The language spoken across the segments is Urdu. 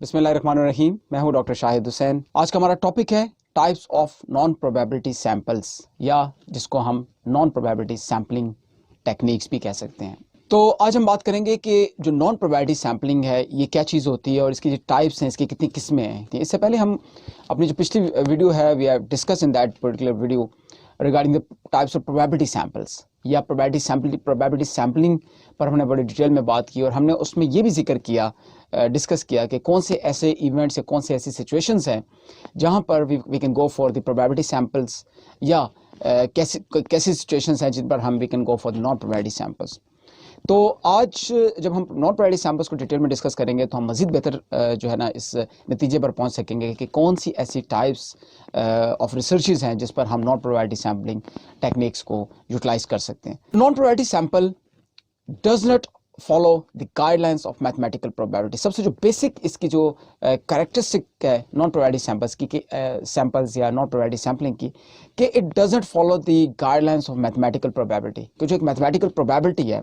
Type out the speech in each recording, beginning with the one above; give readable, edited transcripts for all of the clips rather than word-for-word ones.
بسم اللہ الرحمن الرحیم. میں ہوں ڈاکٹر شاہد حسین. آج کا ہمارا ٹاپک ہے types of non probability samples, یا جس کو ہم نان پروبیبلٹی سیمپلنگ ٹیکنیکس بھی کہہ سکتے ہیں. تو آج ہم بات کریں گے کہ جو نان پروبیبلٹی سیمپلنگ ہے یہ کیا چیز ہوتی ہے اور اس کی جو ٹائپس ہیں، اس کی کتنی قسمیں ہیں. اس سے پہلے ہم اپنی جو پچھلی ویڈیو ہے we have discuss in that particular video regarding the types of probability samples یا پروبیبلٹی سیمپلنگ پر ہم نے بڑی ڈیٹیل میں بات کی، اور ہم نے اس میں یہ بھی ذکر کیا، ڈسکس کیا کہ کون سے ایسے ایونٹس یا کون سے ایسی سچویشنز ہیں جہاں پر we can go for the probability samples, یا کیسی سچویشنز ہیں جن پر ہم we can go for the non probability samples. تو آج جب ہم نان پروبیبلٹی سیمپلس کو ڈیٹیل میں ڈسکس کریں گے تو ہم مزید بہتر جو ہے نا اس نتیجے پر پہنچ سکیں گے کہ کون سی ایسی ٹائپس آف ریسرچز ہیں جس پر ہم نان پروبیبلٹی سیمپلنگ ٹیکنیکس کو یوٹیلائز کر سکتے ہیں. Non probability sample does not follow the guidelines of mathematical probability. سب سے جو بیسک اس کی جو کریکٹرسٹک ہے نان پروبیبلٹی سیمپلس کی، سیمپلس یا نان پروبیبلٹی سیمپلنگ کی، کہ it does not follow the guidelines of mathematical probability. کہ جو ایک میتھمیٹیکل پروبیبلٹی ہے،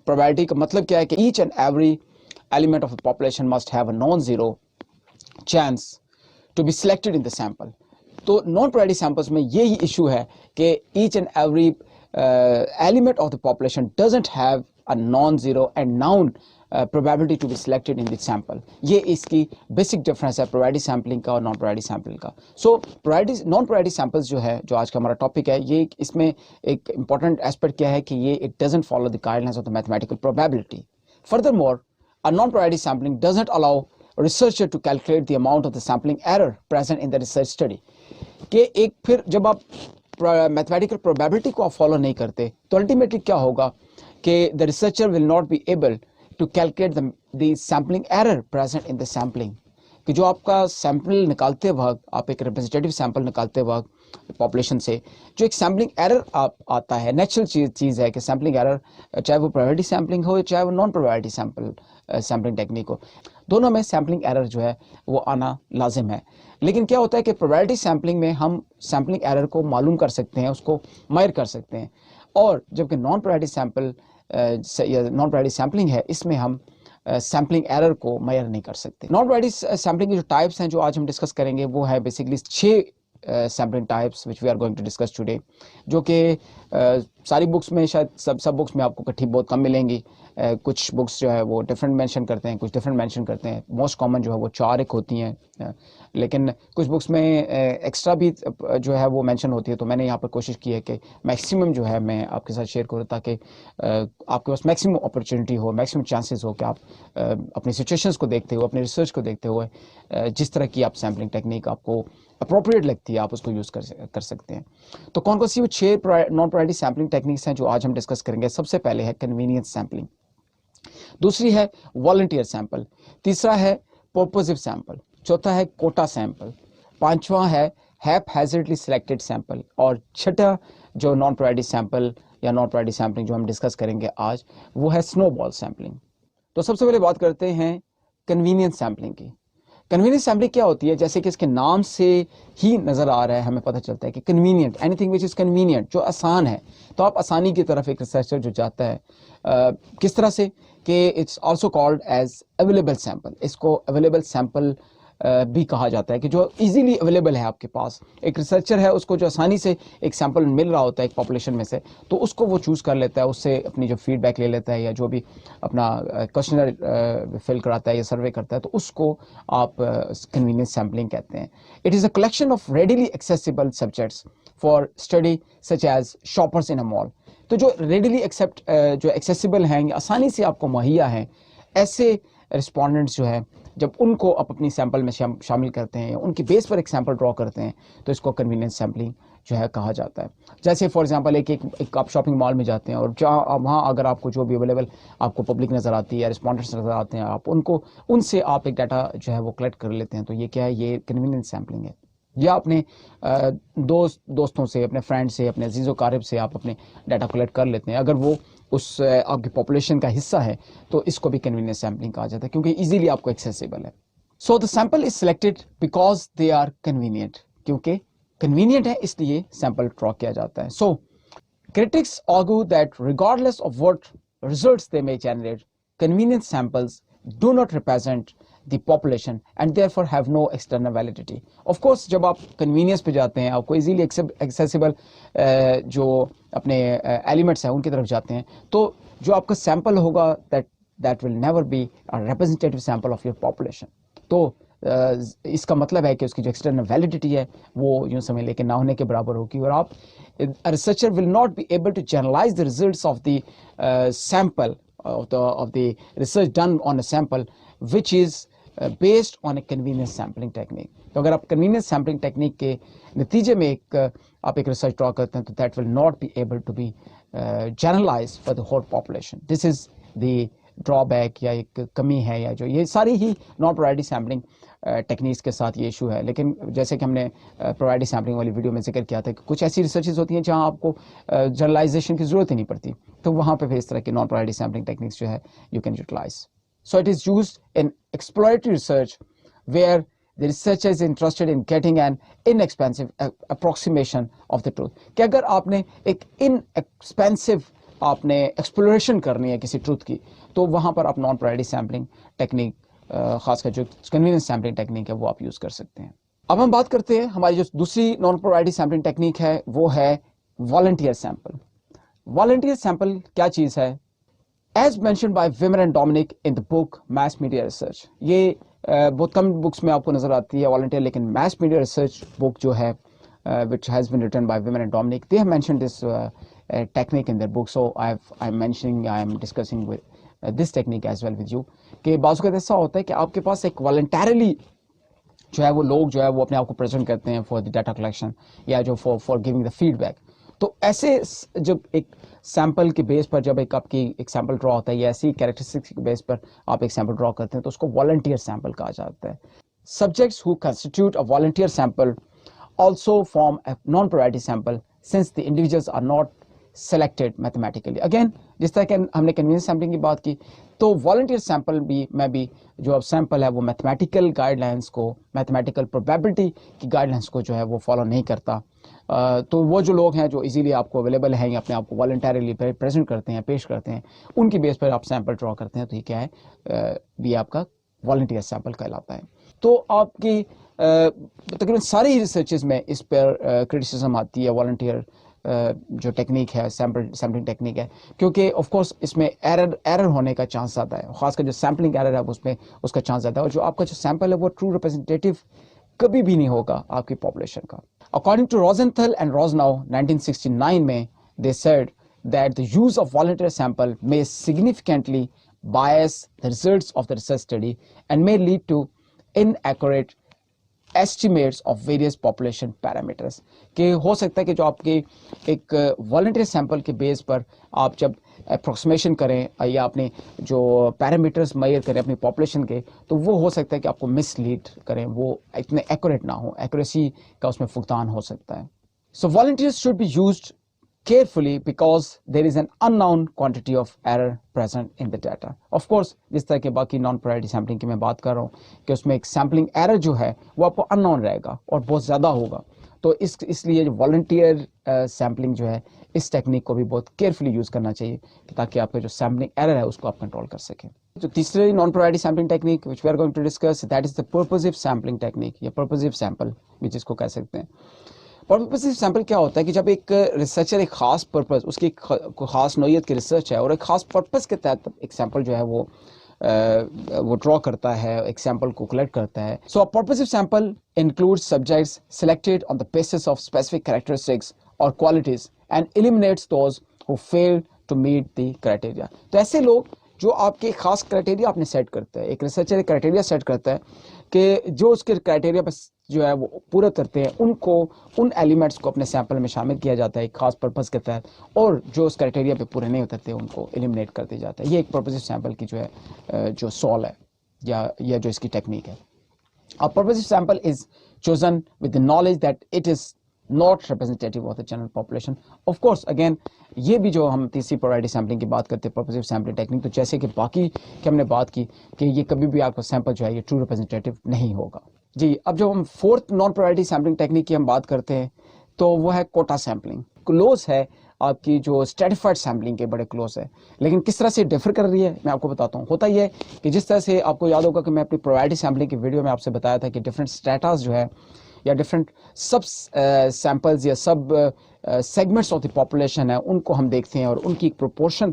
پروبیبلٹی کا مطلب کیا ہے کہ each and every element of the population must have a non zero chance to be selected in the sample. تو نان پروبیبلٹی سیمپلس میں یہی ایشو ہے کہ each and every element of the population doesn't have a non-zero and noun probability to be selected in the sample. یہ اس کی بیسک ڈفرینس ہے probability sampling کا اور نان probability sampling کا. سو نان probability samples جو ہے، جو آج کا ہمارا ٹاپک ہے، یہ اس میں ایک امپورٹنٹ ایسپیکٹ کیا ہے کہ یہ it doesn't follow the guidelines of the mathematical probability. Furthermore, a non probability sampling doesn't allow researcher to calculate the amount of the sampling error present in the research study. کہ ایک پھر جب آپ میتھمیٹیکل پروبیبلٹی کو آپ فالو نہیں کرتے تو الٹیمیٹلی کیا ہوگا کہ the researcher will not be able to calculate the sampling error present in the sampling. کہ جو آپ کا سیمپل نکالتے وقت، آپ ایک ریپرزنٹیٹیو سیمپل نکالتے وقت پاپولیشن سے جو ایک سیمپلنگ ایرر آتا ہے، نیچرل چیز ہے کہ سیمپلنگ ایرر، چاہے وہ پروبیبلٹی سیمپلنگ ہو چاہے وہ نان پروبیبلٹی سیمپلنگ ٹیکنیک ہو، دونوں میں سیمپلنگ ایرر جو ہے وہ آنا لازم ہے. لیکن کیا ہوتا ہے کہ پروبیبلٹی سیمپلنگ میں ہم سیمپلنگ ایرر کو معلوم کر سکتے ہیں، اس کو مائر کر سکتے ہیں، اور جبکہ نان پروبیبلٹی سیمپل یا نان پروبیبلٹی سیمپلنگ ہے، اس میں ہم سیمپلنگ ایرر کو میئر نہیں کر سکتے. نان پروبیبلٹی سیمپلنگ کی جو ٹائپس ہیں جو آج ہم ڈسکس کریں گے وہ ہے basically 6 sampling types which we are going to discuss today, جو کہ ساری بکس میں شاید سب بکس میں آپ کو کٹھی بہت کم ملیں گی. کچھ بکس جو ہے وہ ڈفرینٹ مینشن کرتے ہیں، کچھ ڈفرینٹ مینشن کرتے ہیں. موسٹ کامن جو ہے وہ 4 ایک ہوتی ہیں، لیکن کچھ بکس میں ایکسٹرا بھی جو ہے وہ مینشن ہوتی ہے. تو میں نے یہاں پر کوشش کی ہے کہ میکسیمم جو ہے میں آپ کے ساتھ شیئر کروں تاکہ آپ کے پاس میکسیمم اپرچونیٹی ہو، میکسیمم چانسز ہو کہ آپ اپنی سچویشنز کو دیکھتے ہوئے، اپنے ریسرچ کو دیکھتے ہوئے جس طرح کی آپ سیمپلنگ ٹیکنیک آپ کو اپروپریٹ لگتی ہے آپ اس کو یوز کر سکتے ہیں. تو کون کون سی وہ 6 نان پروبیبلٹی سیمپلنگ ٹیکنیکس ہیں جو آج ہم ڈسکس کریں گے. سب سے پہلے ہے کنوینئنس سیمپلنگ، دوسری ہے والنٹیئر سیمپل، تیسرا ہے پرپوزیو سیمپل، چوتھا ہے کوٹا سیمپل، پانچواں ہے ہیپ ہیزرڈلی سلیکٹڈ سیمپل، اور چھٹا جو نان پروبیبلٹی سیمپل یا نان پروبیبلٹی سیمپلنگ جو ہم ڈسکس کریں گے آج وہ ہے سنو بال سیمپلنگ. تو سب سے پہلے بات کرتے ہیں کنوینئنس سیمپلنگ کی. کنوینئنس سیمپلنگ کیا ہوتی ہے؟ جیسے کہ اس کے نام سے ہی نظر آ رہا ہے، ہمیں پتہ چلتا ہے کہ convenient, any thing which is convenient, جو آسان ہے. تو آپ آسانی کی طرف ایک ریسرچر جو جاتا ہے کس طرح سے کہ it's also called as available sample. اس کو اویلیبل سیمپل بھی کہا جاتا ہے کہ جو ایزیلی اویلیبل ہے آپ کے پاس. ایک ریسرچر ہے، اس کو جو آسانی سے ایک سیمپل مل رہا ہوتا ہے ایک پاپولیشن میں سے، تو اس کو وہ چوز کر لیتا ہے، اس سے اپنی جو فیڈ بیک لے لیتا ہے یا جو بھی اپنا کوشچنر فل کراتا ہے یا سروے کرتا ہے، تو اس کو آپ کنوینئنس سیمپلنگ کہتے ہیں. It is a collection of readily accessible subjects for study such as shoppers in a mall. تو جو ریڈیلی جو ایکسیسیبل ہیں، آسانی سے آپ کو مہیا ہیں، ایسے رسپونڈنٹس جو ہیں، جب ان کو آپ اپنی سیمپل میں شامل کرتے ہیں، ان کی بیس پر ایک سیمپل ڈرا کرتے ہیں، تو اس کو کنوینئنس سیمپلنگ جو ہے کہا جاتا ہے. جیسے فار ایگزامپل ایک آپ شاپنگ مال میں جاتے ہیں اور وہاں اگر آپ کو جو بھی اویلیبل آپ کو پبلک نظر آتی ہے، رسپونڈنٹس نظر آتے ہیں، آپ ان سے آپ ایک ڈاٹا جو ہے وہ کلیکٹ کر لیتے ہیں. تو یہ کیا ہے؟ یہ کنوینئنس سیمپلنگ ہے. یا اپنے دوستوں سے، اپنے فرینڈ سے، اپنے عزیز و قارب سے آپ اپنے ڈاٹا کلیکٹ کر لیتے ہیں. اگر وہ اس آپ کی پاپولیشن کا حصہ ہے تو اس کو بھی کنوینئنس سیمپلنگ کہا جاتا ہے، کیونکہ ایزیلی آپ کو ایکسیسیبل ہے. So the sample is selected because they are convenient, کیونکہ کنوینئنٹ ہے اس لیے سیمپل ڈرا کیا جاتا ہے. سو critics argue that regardless of what results they may generate, convenience samples do not represent the population and therefore have no external validity. Of course جب آپ convenience پہ جاتے ہیں, آپ کو easily accessible جو اپنے ایلیمنٹس ہیں ان کی طرف جاتے ہیں, تو جو آپ کا سیمپل ہوگا that will never be a representative sample of your population. تو اس کا مطلب ہے کہ اس کی جو ایکسٹرنل ویلیڈیٹی ہے وہ یوں سمجھ لے کہ نہ ہونے کے برابر ہوگی, اور آپ researcher will not be able to generalise the results of the sample of the research done on a sample which is based on a convenience sampling technique. تو اگر آپ convenience sampling technique کے نتیجے میں آپ ایک ریسرچ ڈرا کرتے ہیں تو that will not be able to be generalized for the whole population. This is the draw back یا ایک کمی ہے, یا جو یہ ساری ہی نان پرائرٹی سیمپلنگ ٹیکنیکس کے ساتھ یہ ایشو ہے. لیکن جیسے کہ ہم نے پرائرٹی سیمپلنگ والی ویڈیو میں ذکر کیا تھا کہ کچھ ایسی ریسرچز ہوتی ہیں جہاں آپ کو جرنلائزیشن کی ضرورت ہی نہیں پڑتی, تو وہاں پہ پھر اس طرح کی نان پرائرٹی سیمپلنگ ٹیکنیکس جو ہے you can utilise. So it is used in exploratory research where the researcher is interested in getting an inexpensive approximation of the truth. کہ اگر آپ نے ایک inexpensive آپ نے ایکسپلوریشن کرنی ہے کسی ٹروتھ کی, تو وہاں پر آپ نان پرائرٹی سیمپلنگ ٹیکنیک, خاص کر جو کنوینئنس سیمپلنگ ٹیکنیک ہے, وہ آپ یوز کر سکتے ہیں. اب ہم بات کرتے ہیں ہماری جو دوسری نان پرائرٹی سیمپلنگ ٹیکنیک ہے, وہ ہے والنٹیئر سیمپل. والنٹیئر سیمپل کیا چیز ہے؟ As mentioned by Weimer and Dominic in the book mass media research. یہ بہت کم بکس میں آپ کو نظر آتی ہے والنٹیئر, لیکن میس میڈیا ریسرچ بک جو ہے which has been written by Wimmer and Dominic, they have mentioned this technique in their book. So I'm discussing with this technique as well with you. کہ بعض اوقات ایسا ہوتا ہے کہ آپ کے پاس ایک voluntarily جو ہے وہ لوگ جو ہے وہ اپنے آپ کو پریزنٹ کرتے ہیں for the data collection یا جو for giving the feedback. تو ایسے جب ایک سیمپل کے بیس پر جب آپ کی ایک سیمپل ڈرا ہوتا ہے یا ایسی کیریکٹرسٹکس کے بیس پر آپ ایک سیمپل ڈرا کرتے ہیں, تو اس کو والنٹیئر سیمپل کہا جاتا ہے. Subjects who constitute a volunteer sample also form a non-priority sample since the individuals are not selected mathematically. Again, جس طرح کہ ہم نے convenience sampling کی بات کی, تو volunteer sample میں بھی جو اب سیمپل ہے وہ میتھمیٹیکل گائیڈ لائنس کو, میتھمیٹیکل probability کی گائیڈ لائنس کو جو ہے وہ فالو نہیں کرتا. تو وہ جو لوگ ہیں جو ایزیلی آپ کو اویلیبل ہیں یا اپنے آپ کو والنٹیرلی پریزنٹ کرتے ہیں, پیش کرتے ہیں, ان کی بیس پر آپ سیمپل ڈرا کرتے ہیں, تو یہ کیا ہے, یہ آپ کا والنٹیئر سیمپل کہلاتا ہے. تو آپ کی تقریباً ساری ریسرچز میں اس پر کرٹیسزم آتی ہے والنٹیئر جو ٹیکنیک ہے, سیمپلنگ ٹیکنیک ہے, کیونکہ آف کورس اس میں ایرر ہونے کا چانس زیادہ ہے, خاص کر جو سیمپلنگ ایرر ہے اس میں اس کا چانس زیادہ ہے, اور جو آپ کا جو سیمپل ہے وہ ٹرو ریپرزینٹیو کبھی بھی نہیں ہوگا آپ کی پاپولیشن کا. اکارڈنگ ٹو روزنتھل اینڈ روزناؤ 1969 میں they said that the use of volunteer sample may significantly bias the results of the research study and may lead to inaccurate estimates of various population parameters. کہ ہو سکتا ہے کہ جو آپ کے ایک والنٹیئر سیمپل کے بیس پر آپ جب اپروکسیمیشن کریں یا اپنے جو پیرامیٹرز میئر کریں اپنی پاپولیشن کے, تو وہ ہو سکتا ہے کہ آپ کو مس لیڈ کریں, وہ اتنے ایکوریٹ نہ ہو, ایکوریسی کا اس میں فقدان ہو سکتا ہے. So volunteers should be used carefully because there is an unknown quantity of error present in the data. Of course, جس طرح کے باقی نان پرائرٹی سیمپلنگ کی میں بات کر رہا ہوں کہ اس میں ایک سیمپلنگ ایرر جو ہے وہ آپ کو ان نون رہے گا اور بہت زیادہ ہوگا, تو اس لیے جو والنٹیئر سیمپلنگ جو ہے اس ٹیکنیک کو بھی بہت کیئرفلی یوز کرنا چاہیے تاکہ آپ کا جو سیمپلنگ ایرر ہے اس کو آپ کنٹرول کر سکیں. جو تیسری naan priority sampling technique which we are going to discuss, that is the purposive sampling technique یا purposive sample بھی جس کو کہہ سکتے ہیں. پرپسیو سیمپل کیا ہوتا ہے کہ جب ایک ریسرچر ایک خاص پرپز, اس کی کوئی خاص نوعیت کی ریسرچ ہے اور ایک خاص پرپز کے تحت ایک سیمپل جو ہے وہ ڈرا کرتا ہے, ایک سیمپل کو کلیکٹ کرتا ہے. So purposive sample include subjects selected on the basis of specific characteristics اور qualities and eliminates those who fail to meet the criteria. تو ایسے لوگ جو آپ کے خاص کرائٹیریا آپ نے سیٹ کرتا ہے, ایک ریسرچر ایک کرائٹیریا سیٹ کرتا ہے کہ جو اس کے کرائٹیریا پر جو ہے وہ پورا کرتے ہیں, ان ایلیمنٹس کو اپنے سیمپل میں شامل کیا جاتا ہے ایک خاص پرپز کے تحت, اور جو اس کرائٹیریا پہ پورے نہیں اترتے ان کو ایلیمنیٹ کر دیا جاتا ہے. یہ ایک پرپسیو سیمپل کی جو ہے جو سول ہے یا جو اس کی ٹیکنیک ہے. A purposive sample is chosen with the knowledge that it is not representative of the general population. Of course, again, یہ بھی جو ہم تیسری پرائرٹی سیمپلنگ کی بات کرتے ہیں پرپسیو سیمپلنگ ٹیکنیک, تو جیسے کہ باقی کہ ہم نے بات کی کہ یہ کبھی بھی آپ کا سیمپل جو ہے یہ ٹرو ریپرزینٹیو نہیں ہوگا. جی, اب جب ہم fourth non priority sampling technique کی ہم بات کرتے ہیں تو وہ ہے کوٹا سیمپلنگ. کلوز ہے آپ کی جو اسٹریٹیفائڈ سیمپلنگ کے بڑے کلوز ہے. لیکن کس طرح سے ڈیفر کر رہی ہے میں آپ کو بتاتا ہوں. ہوتا یہ ہے کہ جس طرح سے آپ کو یاد ہوگا کہ میں اپنی پروبیبلٹی سیمپلنگ کی ویڈیو میں آپ سے بتایا تھا کہ ڈفرینٹ اسٹیٹاز جو ہے یا ڈفرینٹ سب سیمپلز یا سب سیگمنٹس آف دی پاپولیشن ہے ان کو ہم دیکھتے ہیں اور ان کی ایک پروپورشن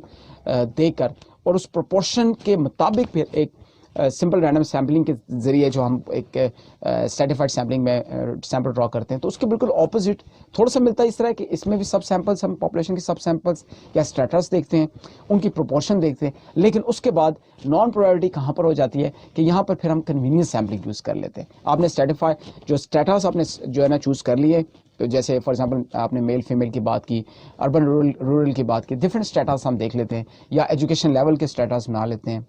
دے کر اور اس پروپورشن کے مطابق پھر ایک سمپل رینڈم سیمپلنگ کے ذریعے جو ہم ایک اسٹریٹیفائڈ سیمپلنگ میں سیمپل ڈرا کرتے ہیں تو اس کے بالکل اپوزٹ تھوڑا سا ملتا ہے اس طرح کہ اس میں بھی سب سیمپلس ہم پاپولیشن کے سب سیمپلس یا اسٹریٹس دیکھتے ہیں ان کی پروپورشن دیکھتے ہیں. لیکن اس کے بعد نان پروبیبلٹی کہاں پر ہو جاتی ہے کہ یہاں پر پھر ہم کنوینئنس سیمپلنگ یوز کر لیتے ہیں. آپ نے اسٹریٹیفائی جو اسٹیٹس آپ نے جو ہے نا چوز کر لیے, تو جیسے فار ایگزامپل آپ نے میل فیمیل کی بات کی, اربن رورل کی بات کی, ڈفرینٹ اسٹیٹس ہم دیکھ لیتے ہیں یا ایجوکیشن لیول کے اسٹیٹس بنا لیتے ہیں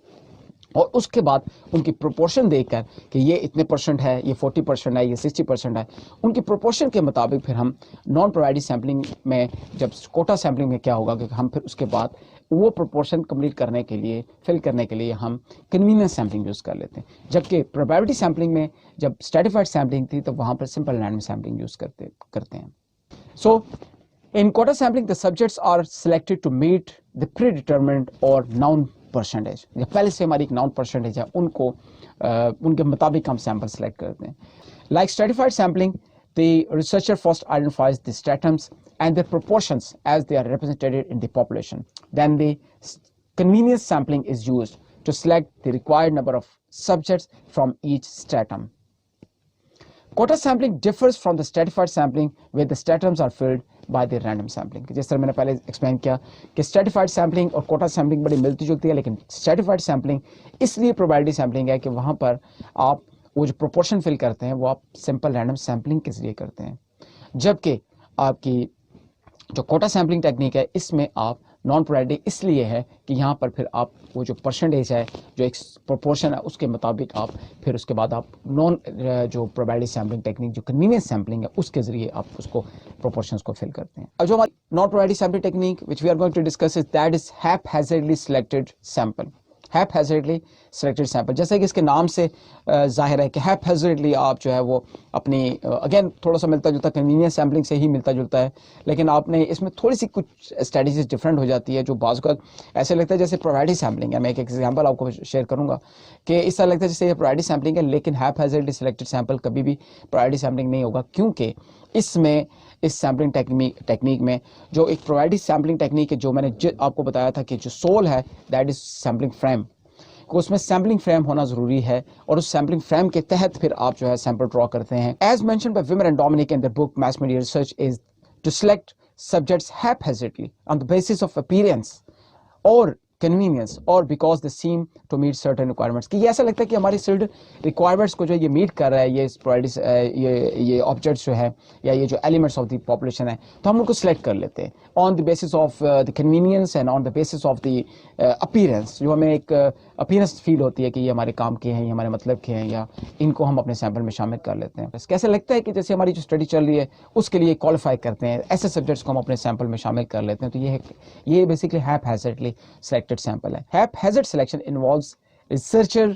اور اس کے بعد ان کی پروپورشن دیکھ کر کہ یہ اتنے پرسنٹ ہے, یہ 40% ہے, یہ 60% ہے, ان کی پروپورشن کے مطابق پھر ہم نان پروبیبلٹی سیمپلنگ میں جب کوٹا سیمپلنگ میں کیا ہوگا کہ ہم پھر اس کے بعد وہ پروپورشن کمپلیٹ کرنے کے لیے فل کرنے کے لیے ہم کنوینئنس سیمپلنگ یوز کر لیتے ہیں. جبکہ پروبیبلٹی سیمپلنگ میں جب اسٹریٹیفائڈ سیمپلنگ تھی تو وہاں پر سمپل رینڈم سیمپلنگ یوز کرتے ہیں. سو in quota sampling the subjects are selected to meet the predetermined or known percentage. یا پہلے سے ہماری ایک ناؤن پرسنٹیج ہے ان کو ان کے مطابق ہم سیمپل سلیکٹ کرتے ہیں. Like stratified sampling, the researcher first identifies the stratums and their proportions as they are represented in the population. Then the convenience sampling is used to select the required number of subjects from each stratum. Quota sampling differs from the stratified sampling where the stratums are filled by the random sampling. جس طرح میں نے پہلے ایکسپلین کیا کہ اسٹریٹیفائڈ سیمپلنگ اور کوٹا سیمپلنگ بڑی ملتی جلتی ہے, لیکن اسٹریٹیفائڈ سیمپلنگ اس لیے پروبیبلٹی سیمپلنگ ہے کہ وہاں پر آپ وہ جو پروپورشن فل کرتے ہیں وہ آپ سمپل رینڈم سیمپلنگ کے ذریعے کرتے ہیں. جبکہ آپ کی جو کوٹا سیمپلنگ ٹیکنیک ہے اس میں آپ نان پروبیبلٹی اس لیے ہے کہ یہاں پر پھر آپ وہ جو پرسنٹیج ہے جو ایک پروپورشن ہے اس کے مطابق آپ پھر اس کے بعد آپ نان جو پروبیبلٹی سیمپلنگ ٹیکنیک جو کنوینئنس سیمپلنگ ہے اس کے ذریعے آپ اس کو پروپورشنس کو فل کرتے ہیں. اور جو ہماری naan probability sampling technique which we are going to discuss is that is haphazardly selected sample. haphazardly selected sample جیسے کہ اس کے نام سے ظاہر ہے کہ haphazardly آپ جو ہے وہ اپنی اگین تھوڑا سا ملتا جلتا کنوینئنس سیمپلنگ سے ہی ملتا جلتا ہے, لیکن آپ نے اس میں تھوڑی سی کچھ اسٹریٹجیز ڈفرینٹ ہو جاتی ہے جو بعض اوقات ایسے لگتا ہے جیسے پروبیبلٹی سیمپلنگ ہے. میں ایک ایگزامپل آپ کو شیئر کروں گا کہ اس طرح لگتا ہے جیسے یہ پروبیبلٹی سیمپلنگ ہے, لیکن haphazardly selected sample کبھی بھی پروبیبلٹی سیمپلنگ نہیں ہوگا, کیونکہ اس میں اس سیمپلنگ ٹیکنیک میں جو ایک پروبیبلٹی سیمپلنگ ٹیکنیک ہے جو میں نے آپ کو بتایا تھا کہ جو سول ہے دیٹ از سیمپلنگ فریم, اس میں سیمپلنگ فریم ہونا ضروری ہے اور اس سیمپلنگ فریم کے تحت پھر آپ جو ہے سیمپل ڈرا کرتے ہیں. As mentioned by Weimer and Dominic in their book Mass Media Research is to select subjects haphazardly on the basis of appearance or convenience or because they seem to meet certain requirements. کہ یہ ایسا لگتا ہے کہ ہماری certain requirements کو جو یہ میٹ کر رہا ہے یہ آبجیکٹس جو ہے یا یہ جو ایلیمنٹس آف دی پاپولیشن ہے تو ہم ان کو سلیکٹ کر لیتے ہیں on the basis of the convenience and on the basis of the appearance. جو ہمیں ایک اپیرنس فیل ہوتی ہے کہ یہ ہمارے کام کے ہیں, یہ ہمارے مطلب کے ہیں, یا ان کو ہم اپنے سیمپل میں شامل کر لیتے ہیں. کیسے لگتا ہے کہ جیسے ہماری جو اسٹڈی چل رہی ہے اس کے لیے کوالیفائی کرتے ہیں, ایسے سبجیکٹس کو ہم اپنے سیمپل میں شامل کر لیتے ہیں. تو یہ بیسکلی haphazardly selected sample ہے. haphazard selection involves researcher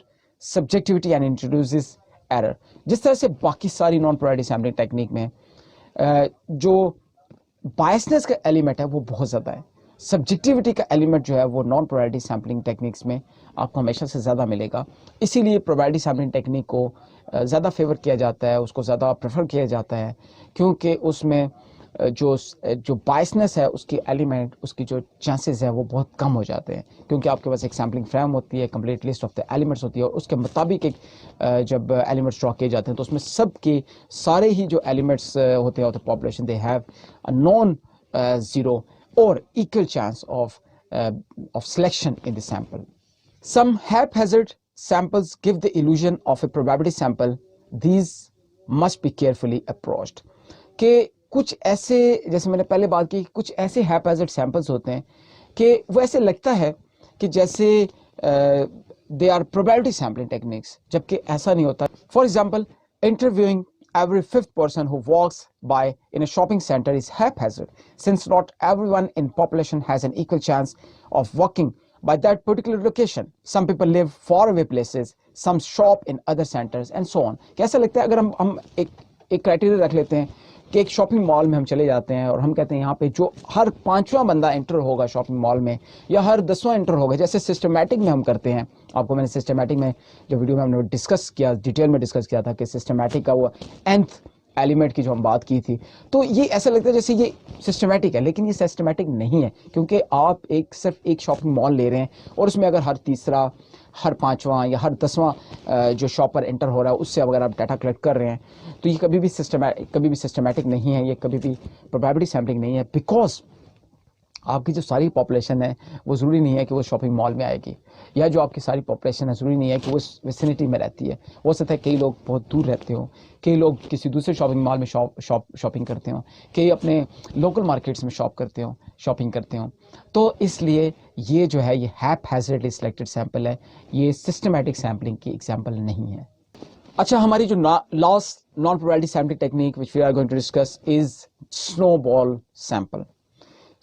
subjectivity and introduces error. جس طرح سے باقی ساری نان پروبیبلٹی سیمپلنگ ٹیکنیک میں جو بائسنس کا ایلیمنٹ ہے وہ بہت زیادہ ہے, سبجیکٹیوٹی کا ایلیمنٹ جو ہے وہ نان پروبیبلٹی سیمپلنگ ٹیکنیکس میں آپ کو ہمیشہ سے زیادہ ملے گا. اسی لیے پروبیبلٹی سیمپلنگ ٹیکنیک کو زیادہ فیور کیا جاتا ہے, اس کو زیادہ پریفر کیا جاتا ہے, کیونکہ اس میں جو بائسنس ہے اس کی ایلیمنٹ, اس کی جو چانسز ہے وہ بہت کم ہو جاتے ہیں, کیونکہ آپ کے پاس ایک سیمپلنگ فریم ہوتی ہے, complete list of the elements ہوتی ہے, اور اس کے مطابق ایک جب ایلیمنٹس ڈرا کیے جاتے ہیں تو اس میں سب کے سارے ہی جو ایلیمنٹس ہوتے ہیں population they have a non zero اور equal chance of selection in the sample. Some haphazard samples give the illusion of a probability sample. These must be carefully approached. کہ کچھ ایسے جیسے میں نے پہلے بات کی کچھ ایسے haphazard samples ہوتے ہیں کہ وہ ایسے لگتا ہے کہ جیسے they are probability sampling techniques, جبکہ ایسا نہیں ہوتا. For example, interviewing every fifth person who walks by in a shopping center is haphazard, since not everyone in population has an equal chance of walking by that particular location. Some people live far away places, some shop in other centers and so on. کیسا لگتا ہے اگر ہم ایک ایک کرائٹیریا رکھ لیتے ہیں کہ ایک شاپنگ مال میں ہم چلے جاتے ہیں اور ہم کہتے ہیں یہاں پہ جو ہر 5واں بندہ انٹر ہوگا شاپنگ مال میں یا ہر 10واں انٹر ہوگا, جیسے سسٹمیٹک میں ہم کرتے ہیں. آپ کو میں نے سسٹمیٹک میں جو ویڈیو میں ہم نے ڈسکس کیا, ڈیٹیل میں ڈسکس کیا تھا کہ سسٹمیٹک کا وہ nth ایلیمنٹ کی جو ہم بات کی تھی, تو یہ ایسا لگتا ہے جیسے یہ سسٹمیٹک ہے, لیکن یہ سسٹمیٹک نہیں ہے, کیونکہ آپ صرف ایک شاپنگ مال لے رہے ہیں اور اس میں اگر ہر تیسرا, ہر 5واں یا ہر 10واں جو شاپر انٹر ہو رہا ہے اس سے اگر آپ ڈیٹا کلیکٹ کر رہے ہیں تو یہ کبھی بھی سسٹمیٹک نہیں ہے, یہ کبھی بھی پروبیبلٹی سیمپلنگ نہیں ہے. بیکاز آپ کی جو ساری پاپولیشن ہے وہ ضروری نہیں ہے کہ وہ شاپنگ مال میں آئے گی, یا جو آپ کی ساری پاپولیشن ہے ضروری نہیں ہے کہ وہ اس ویسینٹی میں رہتی ہے. ہو سکتا ہے کئی لوگ بہت دور رہتے ہوں, کئی لوگ کسی دوسرے شاپنگ مال میں شاپنگ کرتے ہوں, کئی اپنے لوکل مارکیٹس میں شاپنگ کرتے ہوں. تو اس لیے یہ جو ہے یہ ہیزارڈلی سلیکٹڈ سیمپل ہے, یہ سسٹمیٹک سیمپلنگ کی ایگزامپل نہیں ہے. اچھا, ہماری جو last non probability sampling technique which we are going to discuss is snowball sample.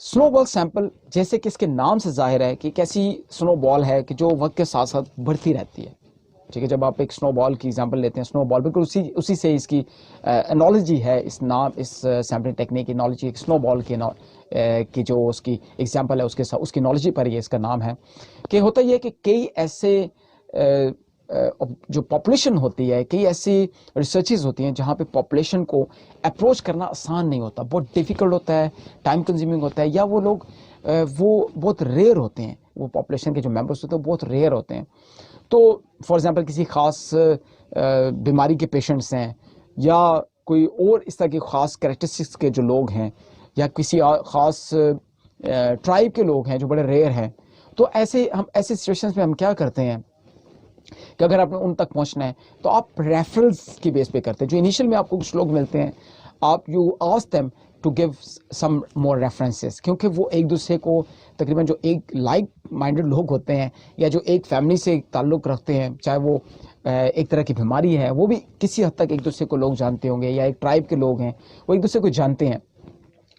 سنو بال سیمپل, جیسے کہ اس کے نام سے ظاہر ہے کہ ایک ایسی سنو بال ہے کہ جو وقت کے ساتھ ساتھ بڑھتی رہتی ہے. ٹھیک ہے, جب آپ ایک سنو بال کی ایگزامپل لیتے ہیں, سنو بال بالکل اسی سے اس کی انالوجی ہے, اس سیمپلنگ ٹیکنیک کی انالوجی ایک سنو بال کی جو اس کی ایگزامپل ہے اس کی انالوجی پر یہ اس کا نام ہے. کہ ہوتا یہ ہے کہ کئی ایسے جو پاپولیشن ہوتی ہے, کئی ایسی ریسرچز ہوتی ہیں جہاں پہ پاپولیشن کو اپروچ کرنا آسان نہیں ہوتا, بہت ڈیفیکلٹ ہوتا ہے, ٹائم کنزیومنگ ہوتا ہے, یا وہ لوگ وہ بہت ریئر ہوتے ہیں, وہ پاپولیشن کے جو ممبرس ہوتے ہیں وہ بہت ریئر ہوتے ہیں. تو فار ایگزامپل کسی خاص بیماری کے پیشنٹس ہیں, یا کوئی اور اس طرح کی خاص کریکٹرسٹکس کے جو لوگ ہیں, یا کسی خاص ٹرائب کے لوگ ہیں جو بڑے ریئر ہیں, تو ایسے سچویشنز میں ہم کیا کرتے ہیں کہ اگر آپ نے ان تک پہنچنا ہے تو آپ ریفرلز کی بیس پہ کرتے ہیں. جو انیشیل میں آپ کو کچھ لوگ ملتے ہیں, آپ you ask them to give some more references, کیونکہ وہ ایک دوسرے کو تقریباً جو ایک لائک مائنڈڈ لوگ ہوتے ہیں یا جو ایک فیملی سے تعلق رکھتے ہیں, چاہے وہ ایک طرح کی بیماری ہے, وہ بھی کسی حد تک ایک دوسرے کو لوگ جانتے ہوں گے, یا ایک ٹرائب کے لوگ ہیں وہ ایک دوسرے کو جانتے ہیں.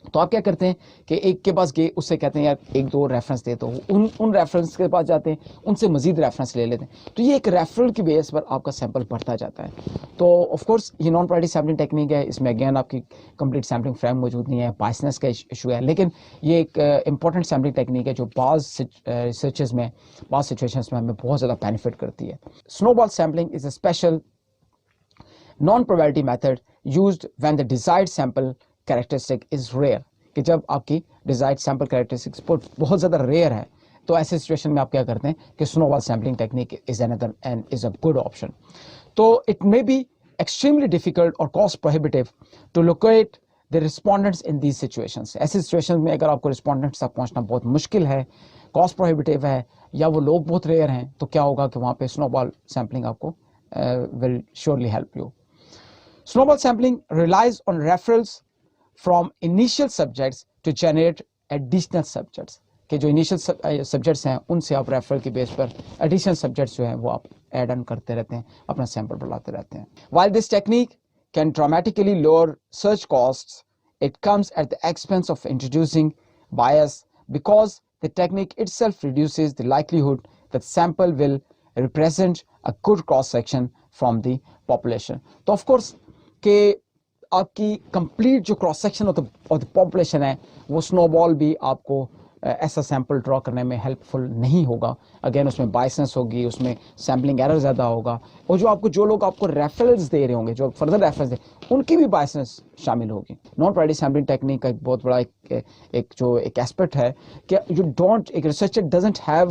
تو آپ کیا کرتے ہیں کہ ایک کے پاس گئے, اس سے کہتے ہیں یار ایک دو ریفرنس دے, تو ان ریفرنس کے پاس جاتے ہیں, ان سے مزید ریفرنس لے لیتے ہیں. تو یہ ایک ریفرل کی بیس پر آپ کا سیمپل بڑھتا جاتا ہے. تو آف کورس یہ نان پروبیبلٹی سیمپلنگ ٹیکنیک ہے, اس میں اگین آپ کی کمپلیٹ سیمپلنگ فریم موجود نہیں ہے, بائسنس کا ایشو ہے, لیکن یہ ایک امپورٹنٹ سیمپلنگ ٹیکنیک ہے جو بعض ریسرچز میں, بعض سچویشنز میں ہمیں بہت زیادہ بینیفٹ کرتی ہے. Snowball sampling is a special non-probability method used when the desired sample characteristic is rare. کہ جب آپ کی ڈیزائرڈ سیمپل کریکٹرسٹکس بہت زیادہ ریئر ہے, تو ایسے سچویشن میں آپ کیا کرتے ہیں کہ snowball sampling technique is a good option. تو it may be extremely difficult or cost prohibitive to locate the respondents in these situations. ایسی سچویشن میں اگر آپ کو رسپونڈنٹس تک پہنچنا بہت مشکل ہے, کاسٹ پروہیبیٹیو ہے, یا وہ لوگ بہت ریئر ہیں, تو کیا ہوگا کہ وہاں پہ سنو بال سیمپلنگ آپ کو will surely help you. Snowball sampling relies on referrals from initial subjects to generate additional subjects. کہ جو initial subjects ہیں ان سے آپ ریفرل کی بیس پر additional subjects جو ہیں وہ آپ ایڈ آن کرتے رہتے ہیں, اپنا سیمپل بڑھاتے رہتے ہیں. While this technique can dramatically lower search costs, it comes at the expense of introducing bias because the technique itself reduces the likelihood that sample will represent a good cross section from the population. تو of course کہ آپ کی کمپلیٹ جو cross section of the population ہے وہ سنو بال بھی آپ کو ایسا سیمپل ڈرا کرنے میں ہیلپ فل نہیں ہوگا. اگین اس میں بائسنس ہوگی, اس میں سیمپلنگ ایرر زیادہ ہوگا, اور جو لوگ آپ کو ریفرنس دے رہے ہوں گے, جو فردر ریفرنس دے, ان کی بھی بائسنس شامل ہوگی. نان پروبیبلٹی سیمپلنگ ٹیکنیک کا ایک بہت بڑا ایک ایسپیکٹ ہے کہ ایک researcher doesn't have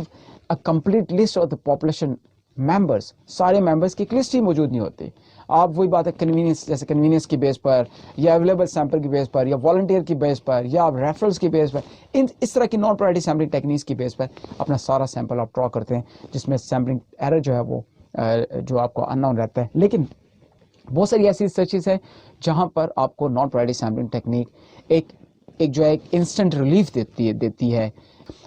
a complete list of the population members. سارے ممبرس کی ایک لسٹ ہی موجود نہیں ہوتی. آپ وہی بات ہے کنوینئنس, جیسے کنوینئنس کی بیس پر, یا اویلیبل سیمپل کی بیس پر, یا والنٹیئر کی بیس پر, یا آپ ریفرنس کی بیس پر, اس طرح کی نان پروبیبلٹی سیمپلنگ ٹیکنیکس کی بیس پر اپنا سارا سیمپل آپ ڈرا کرتے ہیں, جس میں سیمپلنگ ایرر جو ہے وہ جو آپ کو ان نون رہتا ہے. لیکن بہت ساری ایسی ریسرچز ہیں جہاں پر آپ کو نان پروبیبلٹی سیمپلنگ ٹیکنیک ایک جو ہے ایک انسٹنٹ ریلیف دیتی ہے,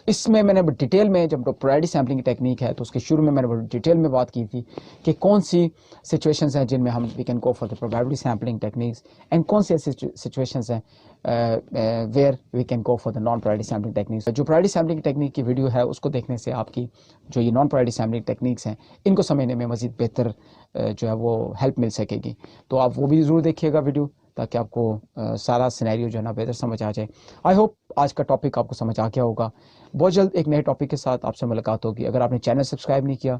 اس میں نے ڈیٹیل میں جب پرائرٹی سیمپلنگ ٹیکنیک ہے تو اس کے شروع میں نے ڈیٹیل میں بات کی تھی کہ کون سی سچویشنز ہیں جن میں ہم we can go for the probability sampling techniques and کون سی ایسی سچویشنز ہیں where we can go for the non priority sampling techniques. جو پرائرٹی سیمپلنگ ٹیکنیک کی ویڈیو ہے اس کو دیکھنے سے آپ کی جو یہ نان پرائرٹی سیمپلنگ ٹیکنیکس ہیں ان کو سمجھنے میں مزید بہتر جو ہے وہ ہیلپ مل سکے گی. تو آپ وہ بھی ضرور دیکھیے گا ویڈیو تاکہ آپ کو سارا سینیریو جو ہے نا بہتر سمجھ آ جائے. آئی ہوپ آج کا ٹاپک آپ کو سمجھ آ گیا ہوگا. بہت جلد ایک نئے ٹاپک کے ساتھ آپ سے ملاقات ہوگی. اگر آپ نے چینل سبسکرائب نہیں کیا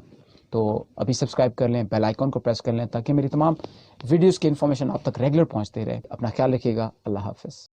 تو ابھی سبسکرائب کر لیں, بیل آئیکن کو پریس کر لیں تاکہ میری تمام ویڈیوز کی انفارمیشن آپ تک ریگولر پہنچتے رہے. اپنا خیال رکھیے گا. اللہ حافظ.